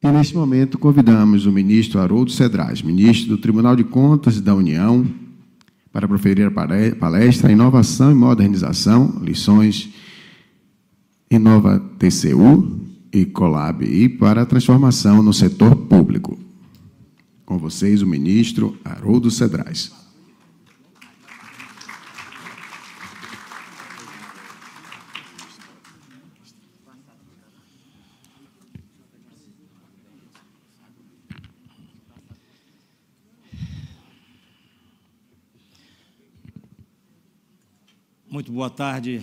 E, neste momento, convidamos o ministro Haroldo Cedrais, ministro do Tribunal de Contas da União, para proferir a palestra Inovação e Modernização, lições Inova TCU e Colab, e para a transformação no setor público. Com vocês, o ministro Haroldo Cedrais. Muito boa tarde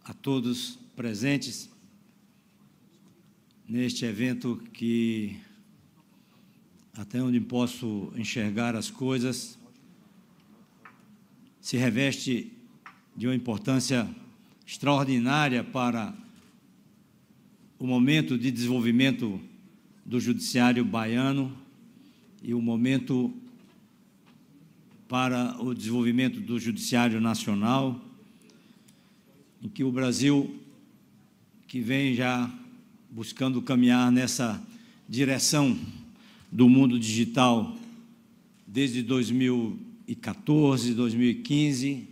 a todos presentes neste evento que, até onde posso enxergar as coisas, se reveste de uma importância extraordinária para o momento de desenvolvimento do judiciário baiano e o momento para o desenvolvimento do judiciário nacional, em que o Brasil, que vem já buscando caminhar nessa direção do mundo digital desde 2014, 2015,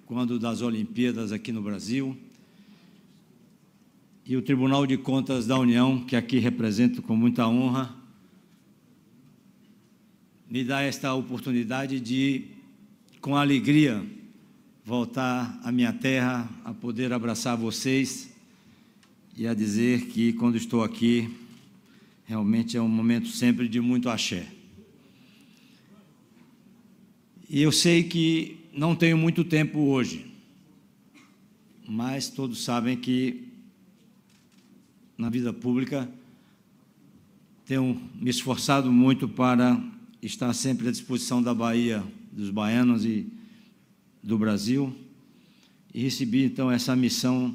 quando das Olimpíadas aqui no Brasil, e o Tribunal de Contas da União, que aqui represento com muita honra, me dá esta oportunidade de, com alegria, voltar à minha terra, a poder abraçar vocês e a dizer que, quando estou aqui, realmente é um momento sempre de muito axé. E eu sei que não tenho muito tempo hoje, mas todos sabem que, na vida pública, tenho me esforçado muito para estar sempre à disposição da Bahia, dos baianos e do Brasil, e recebi, então, essa missão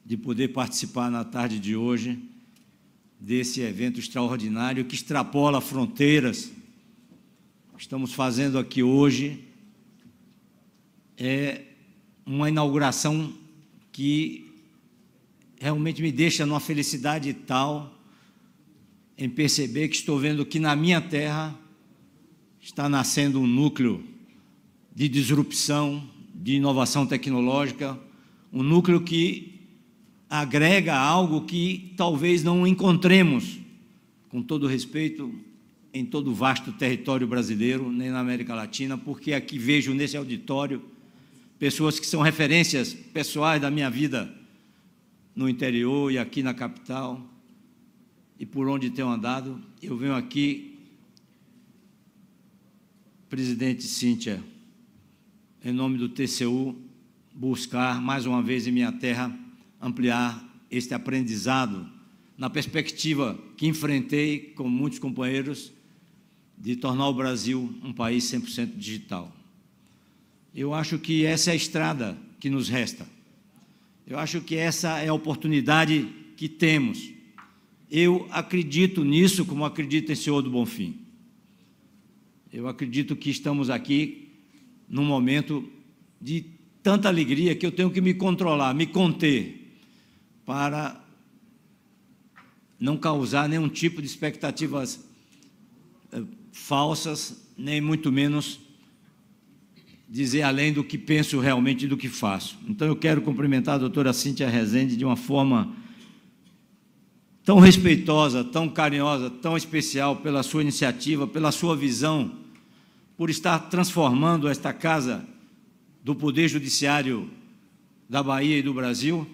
de poder participar na tarde de hoje desse evento extraordinário que extrapola fronteiras. Estamos fazendo aqui hoje uma inauguração que realmente me deixa numa felicidade tal em perceber que estou vendo que na minha terra está nascendo um núcleo de disrupção, de inovação tecnológica, um núcleo que agrega algo que talvez não encontremos, com todo respeito, em todo o vasto território brasileiro, nem na América Latina, porque aqui vejo nesse auditório pessoas que são referências pessoais da minha vida no interior e aqui na capital, e por onde tenho andado. Eu venho aqui, presidente Cíntia, em nome do TCU, buscar, mais uma vez em minha terra, ampliar este aprendizado, na perspectiva que enfrentei com muitos companheiros, de tornar o Brasil um país 100% digital. Eu acho que essa é a estrada que nos resta. Eu acho que essa é a oportunidade que temos. Eu acredito nisso, como acredito em Senhor do Bonfim. Eu acredito que estamos aqui num momento de tanta alegria que eu tenho que me controlar, me conter, para não causar nenhum tipo de expectativas falsas, nem muito menos dizer além do que penso realmente e do que faço. Então, eu quero cumprimentar a doutora Cíntia Rezende de uma forma tão respeitosa, tão carinhosa, tão especial, pela sua iniciativa, pela sua visão, por estar transformando esta casa do Poder Judiciário da Bahia e do Brasil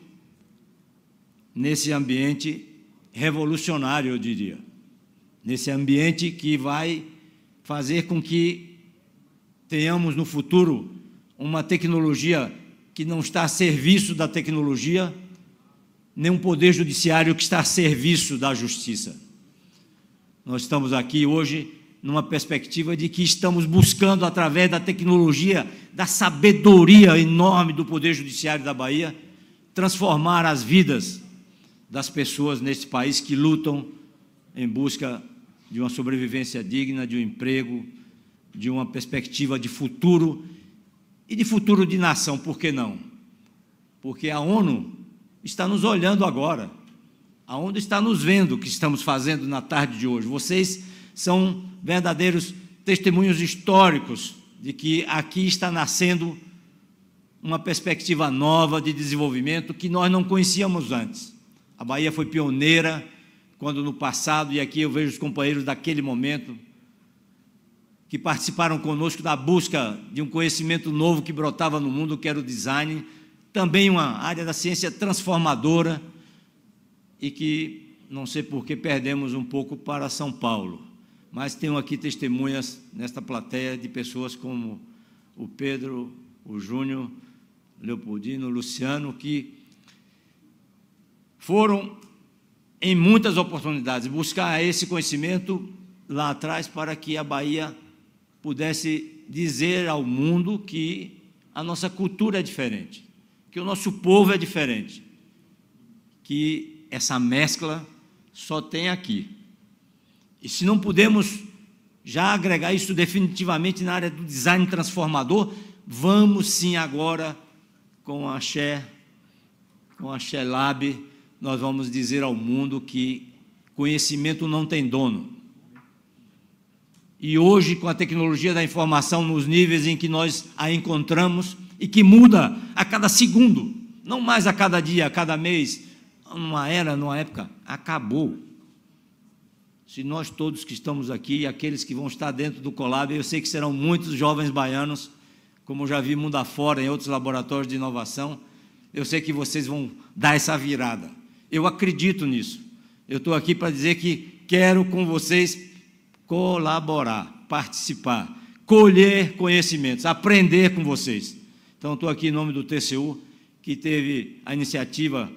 nesse ambiente revolucionário, eu diria, nesse ambiente que vai fazer com que tenhamos no futuro uma tecnologia que não está a serviço da tecnologia, nem um poder judiciário que está a serviço da justiça. Nós estamos aqui hoje numa perspectiva de que estamos buscando, através da tecnologia, da sabedoria enorme do Poder Judiciário da Bahia, transformar as vidas das pessoas neste país que lutam em busca de uma sobrevivência digna, de um emprego, de uma perspectiva de futuro e de futuro de nação, por que não? Porque a ONU está nos olhando agora. aonde está nos vendo o que estamos fazendo na tarde de hoje. Vocês são verdadeiros testemunhos históricos de que aqui está nascendo uma perspectiva nova de desenvolvimento que nós não conhecíamos antes. A Bahia foi pioneira quando no passado, e aqui eu vejo os companheiros daquele momento, que participaram conosco da busca de um conhecimento novo que brotava no mundo, que era o design, também uma área da ciência transformadora, e que, não sei por que, perdemos um pouco para São Paulo. Mas tenho aqui testemunhas nesta plateia de pessoas como o Pedro, o Júnior, Leopoldino, o Luciano, que foram, em muitas oportunidades, buscar esse conhecimento lá atrás para que a Bahia pudesse dizer ao mundo que a nossa cultura é diferente, que o nosso povo é diferente, que essa mescla só tem aqui. E se não podemos já agregar isso definitivamente na área do design transformador, vamos sim agora com a Xé Lab, nós vamos dizer ao mundo que conhecimento não tem dono. E hoje, com a tecnologia da informação nos níveis em que nós a encontramos e que muda a cada segundo, não mais a cada dia, a cada mês, numa época, acabou. Se nós todos que estamos aqui, aqueles que vão estar dentro do Colab, eu sei que serão muitos jovens baianos, como eu já vi mundo afora em outros laboratórios de inovação, eu sei que vocês vão dar essa virada. Eu acredito nisso. Eu estou aqui para dizer que quero com vocês colaborar, participar, colher conhecimentos, aprender com vocês. Então, estou aqui em nome do TCU, que teve a iniciativa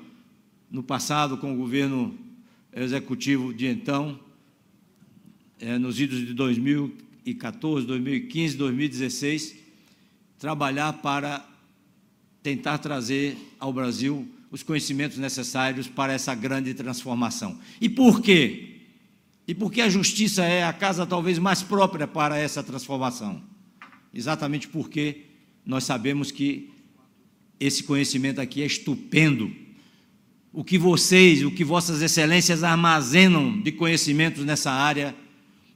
no passado com o governo executivo de então, nos idos de 2014, 2015, 2016, trabalhar para tentar trazer ao Brasil os conhecimentos necessários para essa grande transformação. E por quê? E por que a justiça é a casa talvez mais própria para essa transformação? Exatamente porque nós sabemos que esse conhecimento aqui é estupendo. O que vossas excelências armazenam de conhecimentos nessa área,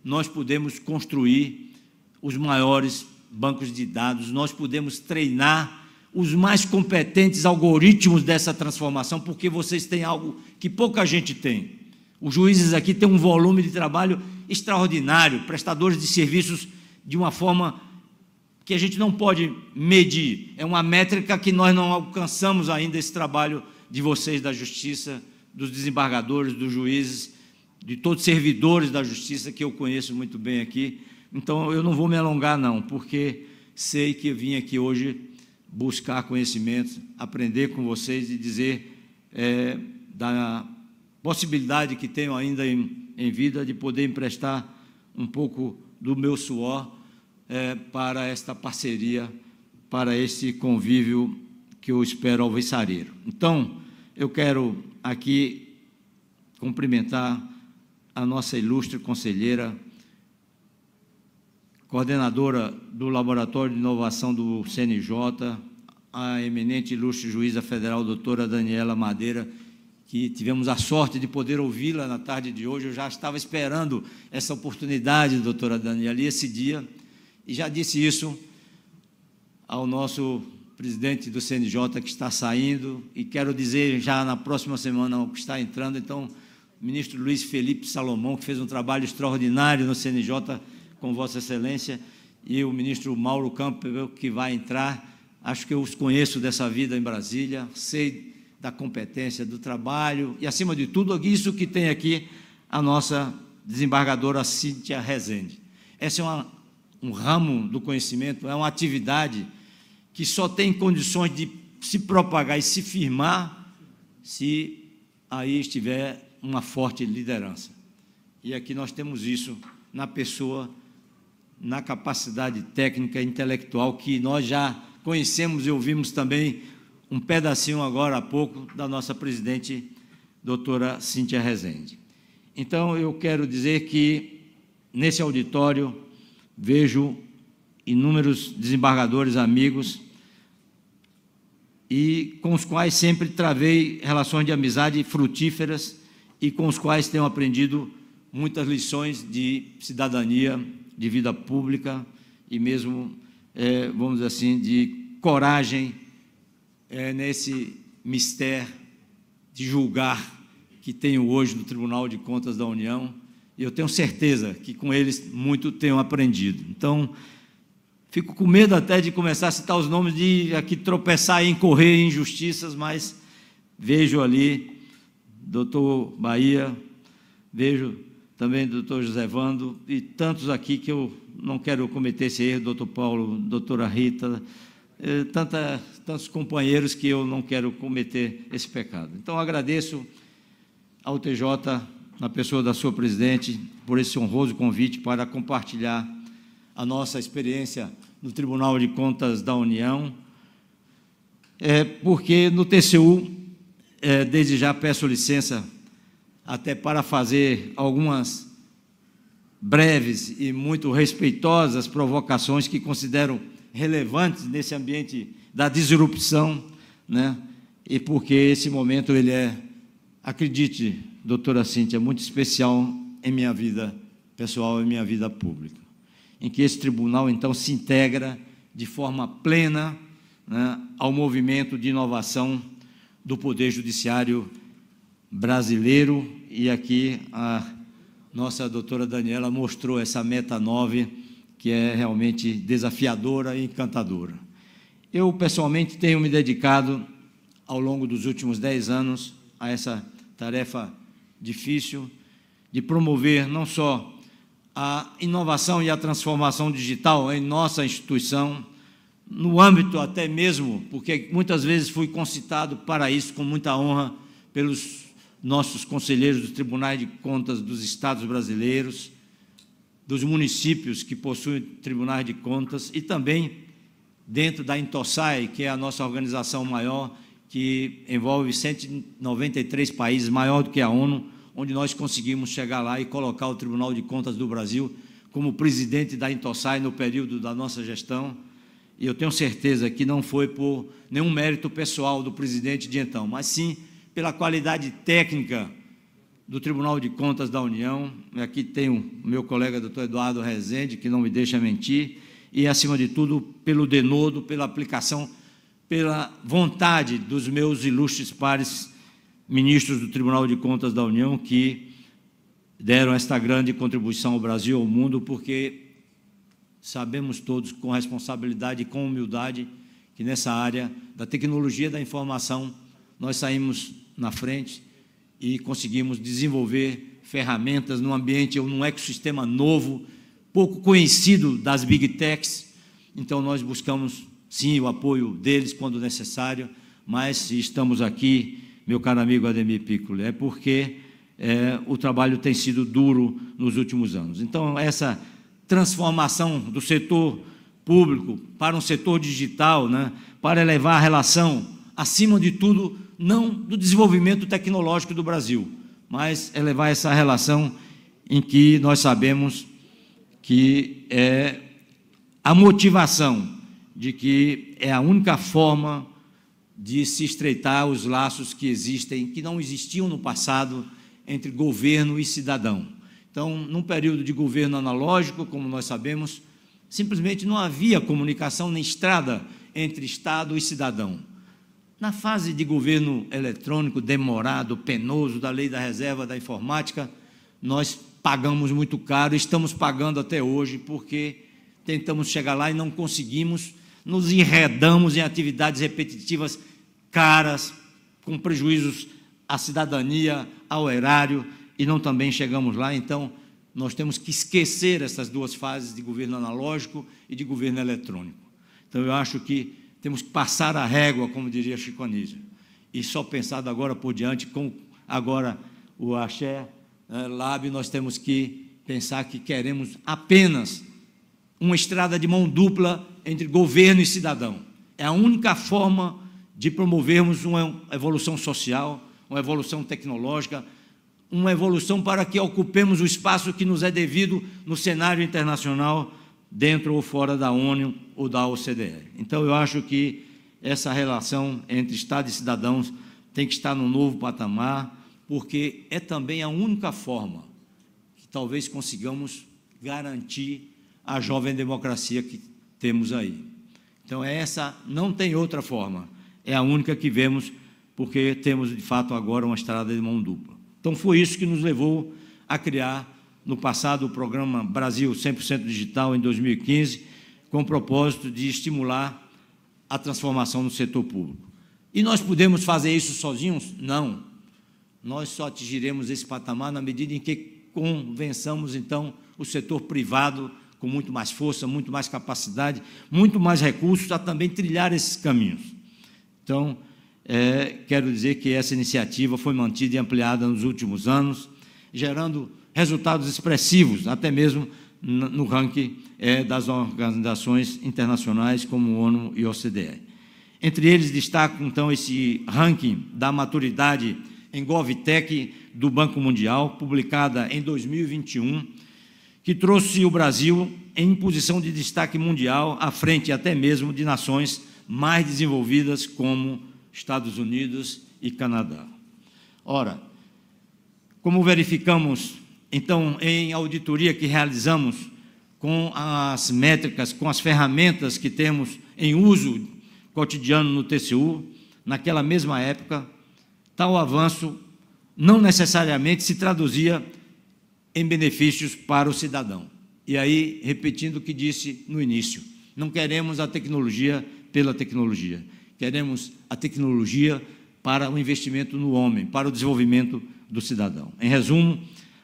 nós podemos construir os maiores bancos de dados, nós podemos treinar os mais competentes algoritmos dessa transformação, porque vocês têm algo que pouca gente tem. Os juízes aqui têm um volume de trabalho extraordinário, prestadores de serviços de uma forma que a gente não pode medir. É uma métrica que nós não alcançamos ainda, esse trabalho de vocês da Justiça, dos desembargadores, dos juízes, de todos os servidores da Justiça, que eu conheço muito bem aqui. Então, eu não vou me alongar, não, porque sei que eu vim aqui hoje buscar conhecimentos, aprender com vocês e dizer da possibilidade que tenho ainda em vida de poder emprestar um pouco do meu suor para esta parceria, para esse convívio que eu espero alvissareiro. Então, eu quero aqui cumprimentar a nossa ilustre conselheira, coordenadora do Laboratório de Inovação do CNJ, a eminente e ilustre juíza federal, doutora Daniela Madeira, que tivemos a sorte de poder ouvi-la na tarde de hoje. Eu já estava esperando essa oportunidade, doutora Daniela, e esse dia, e já disse isso ao nosso presidente do CNJ, que está saindo, e quero dizer já na próxima semana o que está entrando. Então, o ministro Luiz Felipe Salomão, que fez um trabalho extraordinário no CNJ com Vossa Excelência, e o ministro Mauro Campbell, que vai entrar. Acho que eu os conheço dessa vida em Brasília, sei da competência, do trabalho, e, acima de tudo, isso que tem aqui a nossa desembargadora Cíntia Rezende. Esse é um ramo do conhecimento, é uma atividade que só tem condições de se propagar e se firmar se aí estiver uma forte liderança. E aqui nós temos isso na pessoa, na capacidade técnica e intelectual que nós já conhecemos e ouvimos também um pedacinho agora há pouco da nossa presidente, doutora Cíntia Rezende. Então, eu quero dizer que, nesse auditório, vejo inúmeros desembargadores amigos e com os quais sempre travei relações de amizade frutíferas e com os quais tenho aprendido muitas lições de cidadania, de vida pública e mesmo, vamos dizer assim, de coragem nesse mistério de julgar que tenho hoje no Tribunal de Contas da União, e eu tenho certeza que com eles muito tenho aprendido. Então, fico com medo até de começar a citar os nomes, de aqui tropeçar e incorrer em injustiças, mas vejo ali doutor Bahia, vejo também doutor José Vando, e tantos aqui que eu não quero cometer esse erro, doutor Paulo, doutora Rita, tantos companheiros que eu não quero cometer esse pecado. Então, agradeço ao TJ, na pessoa da sua presidente, por esse honroso convite para compartilhar a nossa experiência no Tribunal de Contas da União, porque no TCU, desde já peço licença até para fazer algumas breves e muito respeitosas provocações que considero relevantes nesse ambiente da disrupção, né? E porque esse momento ele acredite, doutora Cíntia, muito especial em minha vida pessoal e minha vida pública, em que esse tribunal, então, se integra de forma plena, né, ao movimento de inovação do Poder Judiciário brasileiro, e aqui a nossa doutora Daniela mostrou essa meta 9, que é realmente desafiadora e encantadora. Eu, pessoalmente, tenho me dedicado, ao longo dos últimos 10 anos, a essa tarefa difícil de promover não só a inovação e a transformação digital em nossa instituição, no âmbito até mesmo, porque muitas vezes fui concitado para isso com muita honra pelos nossos conselheiros dos tribunais de contas dos estados brasileiros, dos municípios que possuem tribunais de contas, e também dentro da Intosai, que é a nossa organização maior, que envolve 193 países, maior do que a ONU, onde nós conseguimos chegar lá e colocar o Tribunal de Contas do Brasil como presidente da Intosai no período da nossa gestão. E eu tenho certeza que não foi por nenhum mérito pessoal do presidente de então, mas sim pela qualidade técnica do Tribunal de Contas da União. Aqui tenho o meu colega doutor Eduardo Rezende, que não me deixa mentir, e, acima de tudo, pelo denodo, pela aplicação, pela vontade dos meus ilustres pares ministros do Tribunal de Contas da União, que deram esta grande contribuição ao Brasil e ao mundo, porque sabemos todos, com responsabilidade e com humildade, que nessa área da tecnologia da informação nós saímos na frente e conseguimos desenvolver ferramentas num ambiente, num ecossistema novo, pouco conhecido das Big Techs. Então, nós buscamos, sim, o apoio deles quando necessário, mas se estamos aqui, meu caro amigo Ademir Piccoli, porque o trabalho tem sido duro nos últimos anos. Então, essa transformação do setor público para um setor digital, né, para elevar a relação, acima de tudo, não do desenvolvimento tecnológico do Brasil, mas elevar essa relação em que nós sabemos que é a motivação de que é a única forma de se estreitar os laços que existem, que não existiam no passado, entre governo e cidadão. Então, num período de governo analógico, como nós sabemos, simplesmente não havia comunicação nem estrada entre Estado e cidadão. Na fase de governo eletrônico, demorado, penoso, da lei da reserva da informática, nós pagamos muito caro, estamos pagando até hoje, porque tentamos chegar lá e não conseguimos, nos enredamos em atividades repetitivas caras, com prejuízos à cidadania, ao erário, e não também chegamos lá. Então, nós temos que esquecer essas duas fases de governo analógico e de governo eletrônico. Então, eu acho que temos que passar a régua, como diria Chico Anísio, e só pensar de agora por diante, com agora o Axé Lab, nós temos que pensar que queremos apenas uma estrada de mão dupla entre governo e cidadão. É a única forma de promovermos uma evolução social, uma evolução tecnológica, uma evolução para que ocupemos o espaço que nos é devido no cenário internacional, dentro ou fora da ONU ou da OCDE. Então, eu acho que essa relação entre Estado e cidadãos tem que estar num novo patamar, porque é também a única forma que talvez consigamos garantir a jovem democracia que temos aí. Então, essa não tem outra forma, é a única que vemos, porque temos, de fato, agora uma estrada de mão dupla. Então, foi isso que nos levou a criar, no passado, o programa Brasil 100% Digital, em 2015, com o propósito de estimular a transformação no setor público. E nós podemos fazer isso sozinhos? Não. Nós só atingiremos esse patamar na medida em que convençamos, então, o setor privado com muito mais força, muito mais capacidade, muito mais recursos a também trilhar esses caminhos. Então, quero dizer que essa iniciativa foi mantida e ampliada nos últimos anos, gerando resultados expressivos, até mesmo no ranking das organizações internacionais como ONU e OCDE. Entre eles, destaco, então, esse ranking da maturidade em GovTech do Banco Mundial, publicada em 2021, que trouxe o Brasil em posição de destaque mundial, à frente até mesmo de nações mais desenvolvidas como Estados Unidos e Canadá. Ora, como verificamos, então, em auditoria que realizamos com as métricas, com as ferramentas que temos em uso cotidiano no TCU, naquela mesma época, tal avanço não necessariamente se traduzia em benefícios para o cidadão. E aí, repetindo o que disse no início, não queremos a tecnologia pela tecnologia, queremos a tecnologia para o investimento no homem, para o desenvolvimento do cidadão. Em resumo,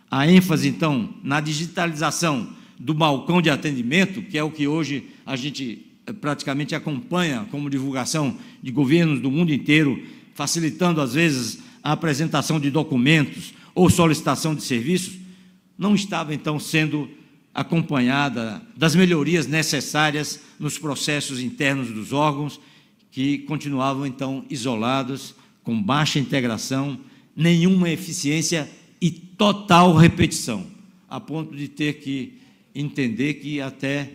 a ênfase, então, na digitalização do balcão de atendimento, que é o que hoje a gente praticamente acompanha como divulgação de governos do mundo inteiro, facilitando, às vezes, a apresentação de documentos ou solicitação de serviços, não estava, então, sendo acompanhada das melhorias necessárias nos processos internos dos órgãos, que continuavam, então, isolados, com baixa integração, nenhuma eficiência e total repetição, a ponto de ter que entender que até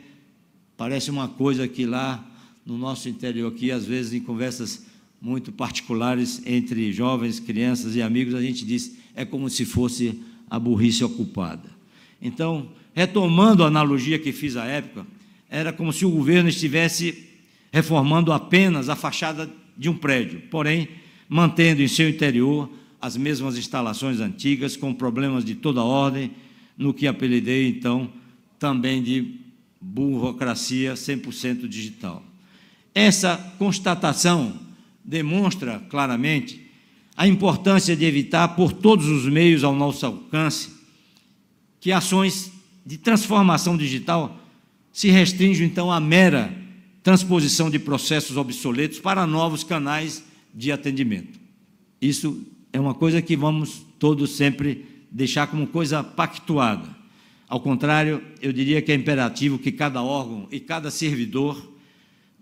parece uma coisa que lá no nosso interior aqui, às vezes em conversas muito particulares entre jovens, crianças e amigos, a gente diz, é como se fosse a burrice ocupada. Então, retomando a analogia que fiz à época, era como se o governo estivesse reformando apenas a fachada de um prédio, porém, mantendo em seu interior as mesmas instalações antigas, com problemas de toda ordem, no que apelidei, então, também de burocracia 100% digital. Essa constatação demonstra claramente a importância de evitar, por todos os meios ao nosso alcance, que ações de transformação digital se restringem, então, à mera transposição de processos obsoletos para novos canais de atendimento. Isso é uma coisa que vamos todos sempre deixar como coisa pactuada. Ao contrário, eu diria que é imperativo que cada órgão e cada servidor,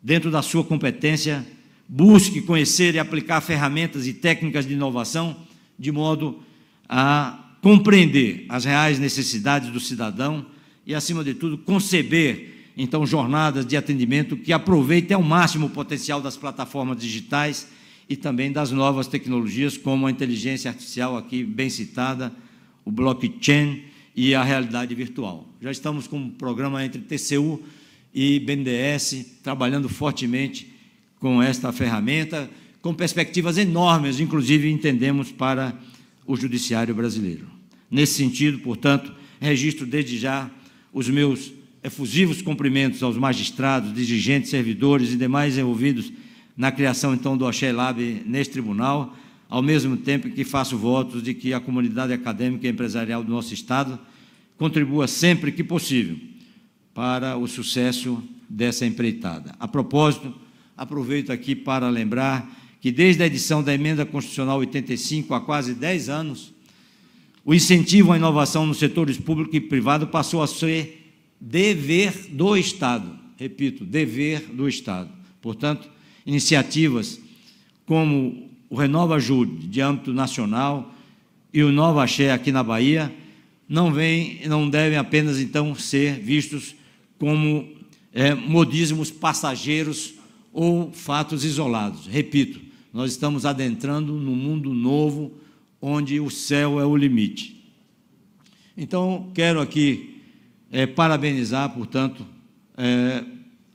dentro da sua competência, busque conhecer e aplicar ferramentas e técnicas de inovação de modo a compreender as reais necessidades do cidadão e, acima de tudo, conceber, então, jornadas de atendimento que aproveitem ao máximo o potencial das plataformas digitais e também das novas tecnologias, como a inteligência artificial, aqui bem citada, o blockchain e a realidade virtual. Já estamos com um programa entre TCU e BNDES, trabalhando fortemente com esta ferramenta, com perspectivas enormes, inclusive, entendemos, para o judiciário brasileiro. Nesse sentido, portanto, registro desde já os meus efusivos cumprimentos aos magistrados, dirigentes, servidores e demais envolvidos na criação, então, do Axé Lab neste tribunal, ao mesmo tempo que faço votos de que a comunidade acadêmica e empresarial do nosso Estado contribua sempre que possível para o sucesso dessa empreitada. A propósito, aproveito aqui para lembrar que, desde a edição da Emenda Constitucional 85, há quase 10 anos, o incentivo à inovação nos setores público e privado passou a ser dever do Estado. Repito, dever do Estado. Portanto, iniciativas como o Renova Ajude, de âmbito nacional, e o Nova Axé, aqui na Bahia, não devem apenas, então, ser vistos como modismos passageiros ou fatos isolados. Repito, nós estamos adentrando num mundo novo, onde o céu é o limite. Então, quero aqui parabenizar, portanto,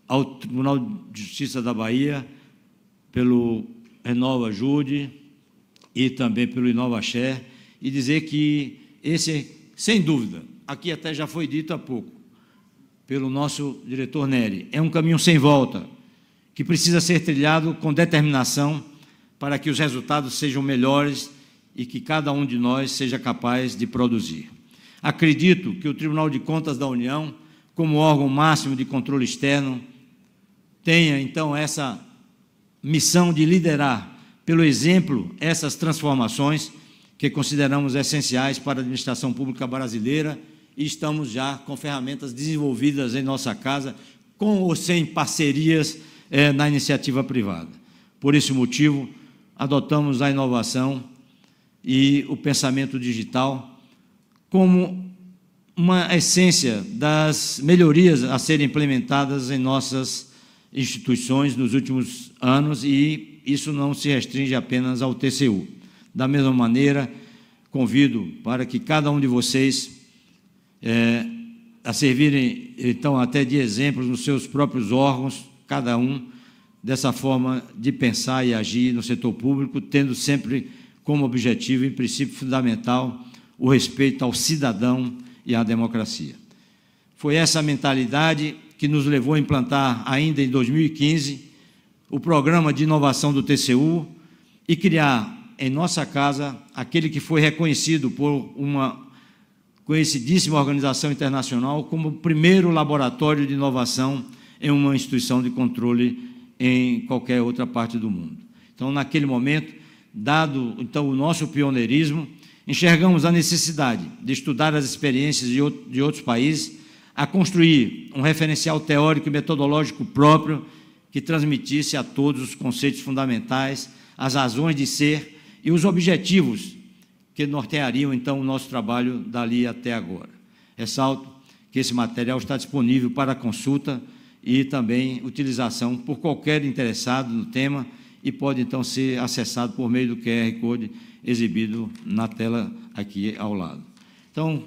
ao Tribunal de Justiça da Bahia pelo Renova Ajude e também pelo InovaShare, e dizer que esse, sem dúvida, aqui até já foi dito há pouco, pelo nosso diretor Nery, é um caminho sem volta, que precisa ser trilhado com determinação para que os resultados sejam melhores e que cada um de nós seja capaz de produzir. Acredito que o Tribunal de Contas da União, como órgão máximo de controle externo, tenha, então, essa missão de liderar, pelo exemplo, essas transformações que consideramos essenciais para a administração pública brasileira, e estamos já com ferramentas desenvolvidas em nossa casa, com ou sem parcerias na iniciativa privada. Por esse motivo, adotamos a inovação e o pensamento digital como uma essência das melhorias a serem implementadas em nossas instituições nos últimos anos, e isso não se restringe apenas ao TCU. Da mesma maneira, convido para que cada um de vocês a servirem, então, até de exemplos nos seus próprios órgãos, cada um, dessa forma de pensar e agir no setor público, tendo sempre como objetivo e princípio fundamental o respeito ao cidadão e à democracia. Foi essa mentalidade que nos levou a implantar, ainda em 2015, o programa de inovação do TCU e criar em nossa casa aquele que foi reconhecido por uma conhecidíssima organização internacional como o primeiro laboratório de inovação em uma instituição de controle em qualquer outra parte do mundo. Então, naquele momento, dado então o nosso pioneirismo, enxergamos a necessidade de estudar as experiências de outros países, a construir um referencial teórico e metodológico próprio que transmitisse a todos os conceitos fundamentais, as razões de ser e os objetivos que norteariam, então, o nosso trabalho dali até agora. Ressalto que esse material está disponível para consulta e também utilização por qualquer interessado no tema e pode, então, ser acessado por meio do QR Code exibido na tela aqui ao lado. Então,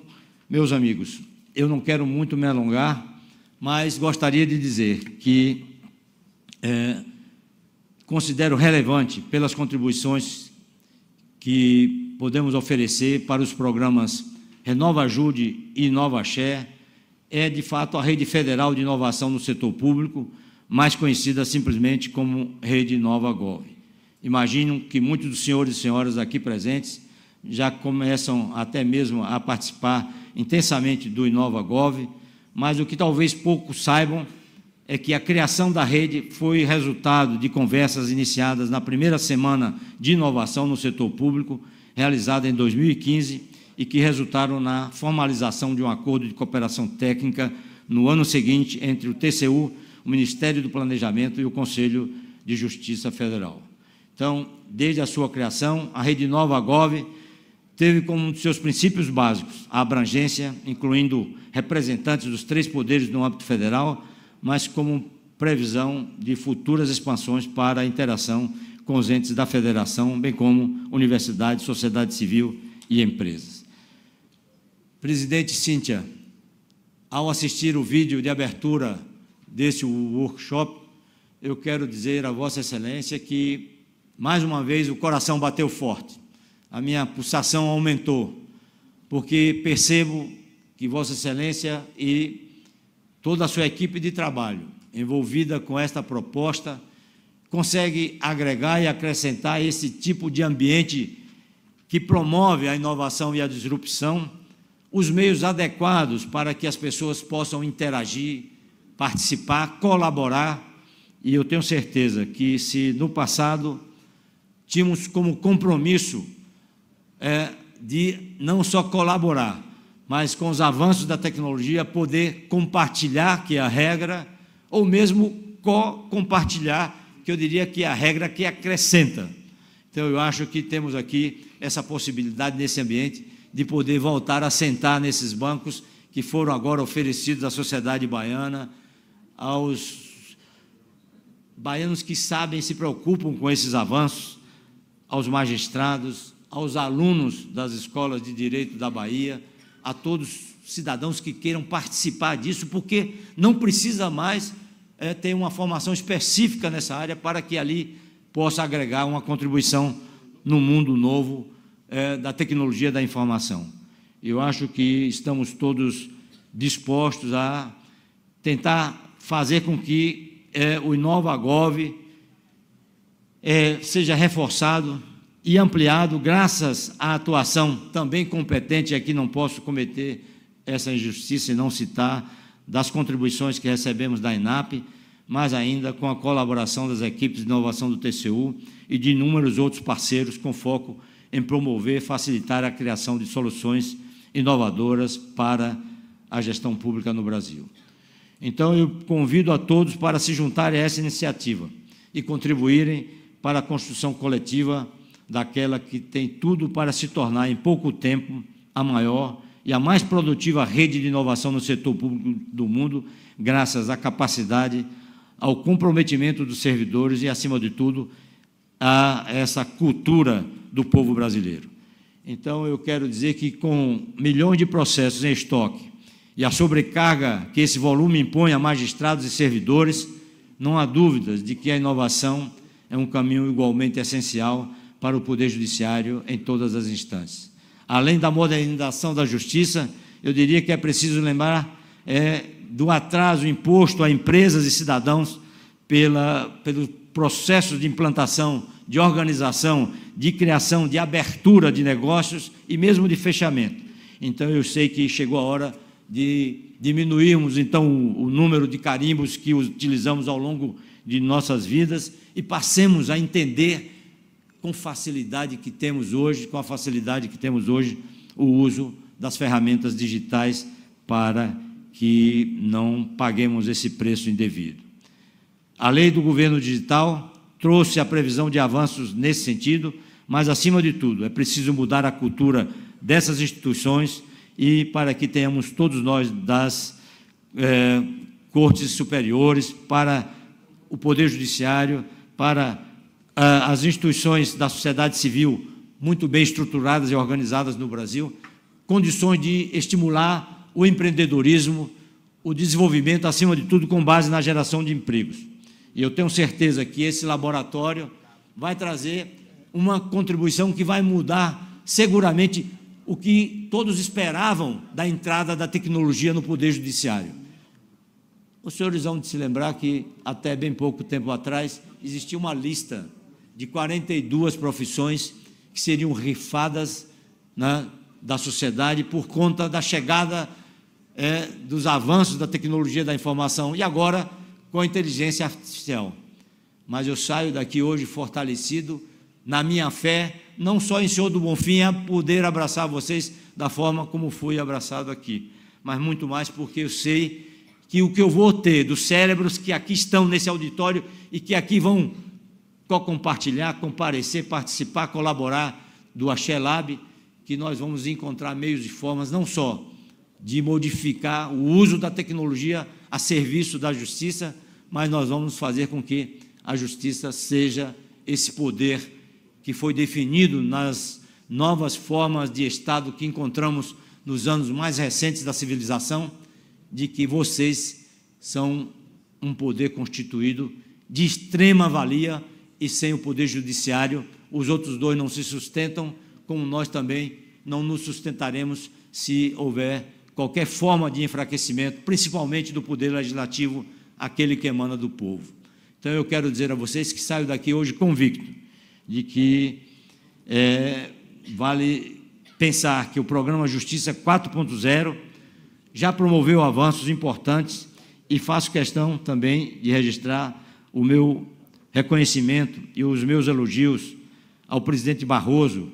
meus amigos, eu não quero muito me alongar, mas gostaria de dizer que considero relevante pelas contribuições que podemos oferecer para os programas Renova Ajude e InovaShare, de fato, a Rede Federal de Inovação no Setor Público, mais conhecida simplesmente como Rede InovaGov. Imagino que muitos dos senhores e senhoras aqui presentes já começam até mesmo a participar intensamente do InovaGov, mas o que talvez poucos saibam é que a criação da rede foi resultado de conversas iniciadas na primeira semana de inovação no setor público, realizada em 2015, e que resultaram na formalização de um acordo de cooperação técnica no ano seguinte entre o TCU, o Ministério do Planejamento e o Conselho de Justiça Federal. Então, desde a sua criação, a Rede InovaGov teve como um dos seus princípios básicos a abrangência, incluindo representantes dos 3 poderes no âmbito federal, mas como previsão de futuras expansões para a interação com os entes da federação, bem como universidades, sociedade civil e empresas. Presidente Cíntia, ao assistir o vídeo de abertura desse workshop, eu quero dizer a Vossa Excelência que, mais uma vez, o coração bateu forte, a minha pulsação aumentou, porque percebo que Vossa Excelência e toda a sua equipe de trabalho envolvida com esta proposta consegue agregar e acrescentar esse tipo de ambiente que promove a inovação e a disrupção, os meios adequados para que as pessoas possam interagir, participar, colaborar, e eu tenho certeza que se no passado tínhamos como compromisso de não só colaborar, mas com os avanços da tecnologia poder compartilhar, que é a regra, ou mesmo co-compartilhar, que eu diria que é a regra que acrescenta. Então, eu acho que temos aqui essa possibilidade nesse ambiente de poder voltar a sentar nesses bancos que foram agora oferecidos à sociedade baiana, aos baianos que sabem e se preocupam com esses avanços, aos magistrados, aos alunos das escolas de direito da Bahia, a todos os cidadãos que queiram participar disso, porque não precisa mais ter uma formação específica nessa área para que ali possa agregar uma contribuição no mundo novo da tecnologia da informação. Eu acho que estamos todos dispostos a tentar fazer com que o InovaGov seja reforçado e ampliado, graças à atuação também competente, aqui não posso cometer essa injustiça e não citar, das contribuições que recebemos da ENAP, mas ainda com a colaboração das equipes de inovação do TCU e de inúmeros outros parceiros com foco em promover e facilitar a criação de soluções inovadoras para a gestão pública no Brasil. Então, eu convido a todos para se juntarem a essa iniciativa e contribuírem para a construção coletiva daquela que tem tudo para se tornar, em pouco tempo, a maior e a mais produtiva rede de inovação no setor público do mundo, graças à capacidade, ao comprometimento dos servidores e, acima de tudo, a essa cultura do povo brasileiro. Então, eu quero dizer que, com milhões de processos em estoque e a sobrecarga que esse volume impõe a magistrados e servidores, não há dúvidas de que a inovação é um caminho igualmente essencial para o Poder Judiciário em todas as instâncias. Além da modernização da Justiça, eu diria que é preciso lembrar do atraso imposto a empresas e cidadãos pelo processo de implantação, de organização, de criação, de abertura de negócios e mesmo de fechamento. Então, eu sei que chegou a hora de diminuirmos, então, o número de carimbos que utilizamos ao longo de nossas vidas e passemos a entender com a facilidade que temos hoje, o uso das ferramentas digitais para que não paguemos esse preço indevido. A lei do governo digital trouxe a previsão de avanços nesse sentido, mas, acima de tudo, é preciso mudar a cultura dessas instituições e para que tenhamos todos nós das cortes superiores, para o Poder Judiciário, para as instituições da sociedade civil muito bem estruturadas e organizadas no Brasil, condições de estimular o empreendedorismo, o desenvolvimento, acima de tudo, com base na geração de empregos. E eu tenho certeza que esse laboratório vai trazer uma contribuição que vai mudar seguramente o que todos esperavam da entrada da tecnologia no Poder Judiciário. Os senhores vão se lembrar que, até bem pouco tempo atrás, existia uma lista de 42 profissões que seriam rifadas da sociedade por conta da chegada dos avanços da tecnologia da informação e agora com a inteligência artificial. Mas eu saio daqui hoje fortalecido na minha fé, não só em Senhor do Bonfim, a poder abraçar vocês da forma como fui abraçado aqui, mas muito mais porque eu sei que o que eu vou ter dos cérebros que aqui estão nesse auditório e que aqui vão compartilhar, comparecer, participar, colaborar do Axé Lab, que nós vamos encontrar meios e formas não só de modificar o uso da tecnologia a serviço da justiça, mas nós vamos fazer com que a justiça seja esse poder que foi definido nas novas formas de Estado que encontramos nos anos mais recentes da civilização, de que vocês são um poder constituído de extrema valia e sem o Poder Judiciário, os outros dois não se sustentam, como nós também não nos sustentaremos se houver qualquer forma de enfraquecimento, principalmente do Poder Legislativo, aquele que emana do povo. Então, eu quero dizer a vocês que saio daqui hoje convicto de que vale pensar que o programa Justiça 4.0 já promoveu avanços importantes e faço questão também de registrar o meu reconhecimento e os meus elogios ao presidente Barroso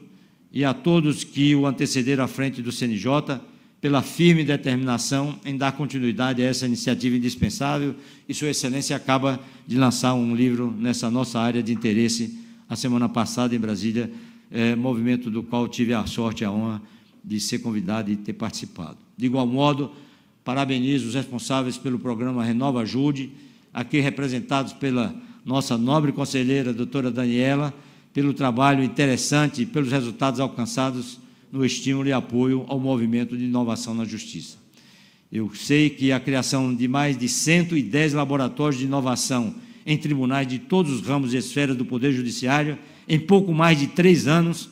e a todos que o antecederam à frente do CNJ pela firme determinação em dar continuidade a essa iniciativa indispensável, e Sua Excelência acaba de lançar um livro nessa nossa área de interesse a semana passada em Brasília, movimento do qual tive a sorte e a honra de ser convidado e ter participado. De igual modo, parabenizo os responsáveis pelo programa Renova Ajude, aqui representados pela nossa nobre conselheira, doutora Daniela, pelo trabalho interessante e pelos resultados alcançados no estímulo e apoio ao movimento de inovação na Justiça. Eu sei que a criação de mais de 110 laboratórios de inovação em tribunais de todos os ramos e esferas do Poder Judiciário, em pouco mais de 3 anos,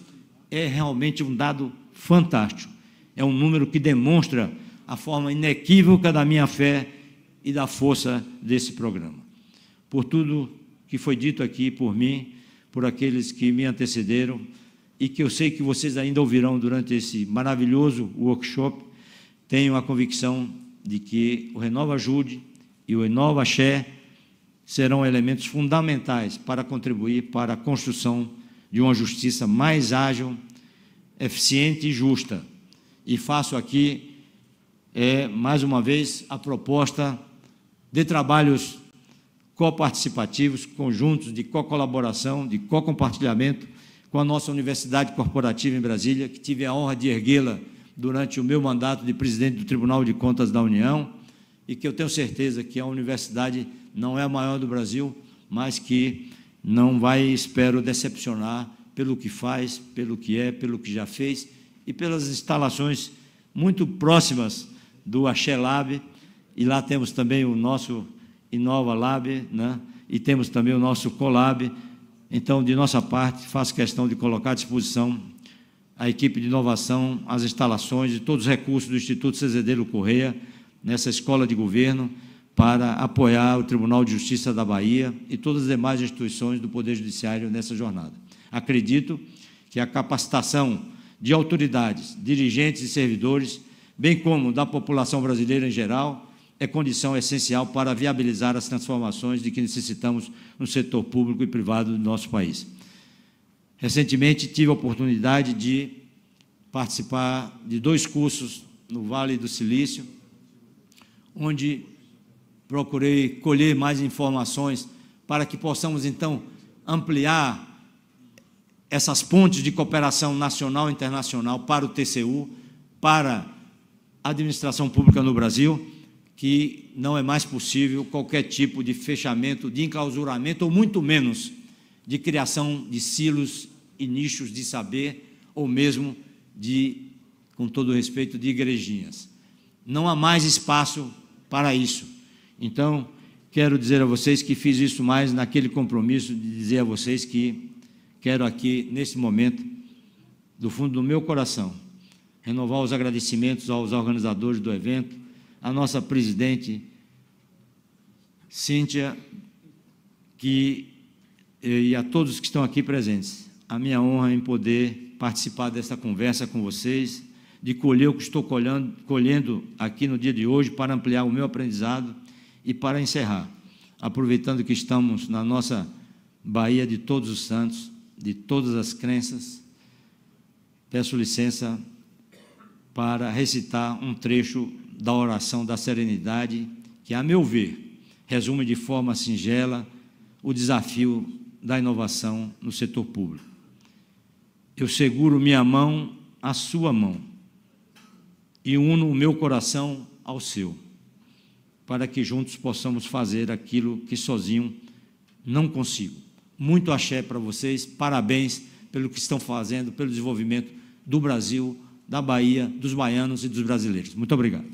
é realmente um dado fantástico. É um número que demonstra a forma inequívoca da minha fé e da força desse programa. Por tudo que foi dito aqui por mim, por aqueles que me antecederam, e que eu sei que vocês ainda ouvirão durante esse maravilhoso workshop, tenho a convicção de que o Renova Ajude e o Renova Axé serão elementos fundamentais para contribuir para a construção de uma justiça mais ágil, eficiente e justa. E faço aqui, mais uma vez, a proposta de trabalhos coparticipativos, conjuntos de co-colaboração, de co-compartilhamento com a nossa Universidade Corporativa em Brasília, que tive a honra de erguê-la durante o meu mandato de presidente do Tribunal de Contas da União, e que eu tenho certeza que a universidade não é a maior do Brasil, mas que não vai, espero, decepcionar pelo que faz, pelo que é, pelo que já fez, e pelas instalações muito próximas do Axé Lab, e lá temos também o nosso Inova Lab, né? E temos também o nosso Colab. Então, de nossa parte, faço questão de colocar à disposição a equipe de inovação, as instalações e todos os recursos do Instituto Cezedeiro Correia, nessa escola de governo, para apoiar o Tribunal de Justiça da Bahia e todas as demais instituições do Poder Judiciário nessa jornada. Acredito que a capacitação de autoridades, dirigentes e servidores, bem como da população brasileira em geral, é condição essencial para viabilizar as transformações de que necessitamos no setor público e privado do nosso país. Recentemente, tive a oportunidade de participar de 2 cursos no Vale do Silício, onde procurei colher mais informações para que possamos, então, ampliar essas pontes de cooperação nacional e internacional para o TCU, para a administração pública no Brasil, que não é mais possível qualquer tipo de fechamento, de enclausuramento, ou muito menos de criação de silos e nichos de saber, ou mesmo de, com todo respeito, de igrejinhas. Não há mais espaço para isso. Então, quero dizer a vocês que fiz isso mais naquele compromisso de dizer a vocês que quero aqui, nesse momento, do fundo do meu coração, renovar os agradecimentos aos organizadores do evento, a nossa presidente, Cíntia, e a todos que estão aqui presentes. A minha honra em poder participar desta conversa com vocês, de colher o que estou colhendo aqui no dia de hoje para ampliar o meu aprendizado e para encerrar, aproveitando que estamos na nossa Bahia de Todos os Santos, de todas as crenças, peço licença para recitar um trecho da oração da serenidade, que, a meu ver, resume de forma singela o desafio da inovação no setor público. Eu seguro minha mão à sua mão e uno o meu coração ao seu, para que juntos possamos fazer aquilo que sozinho não consigo. Muito axé para vocês, parabéns pelo que estão fazendo, pelo desenvolvimento do Brasil, da Bahia, dos baianos e dos brasileiros. Muito obrigado.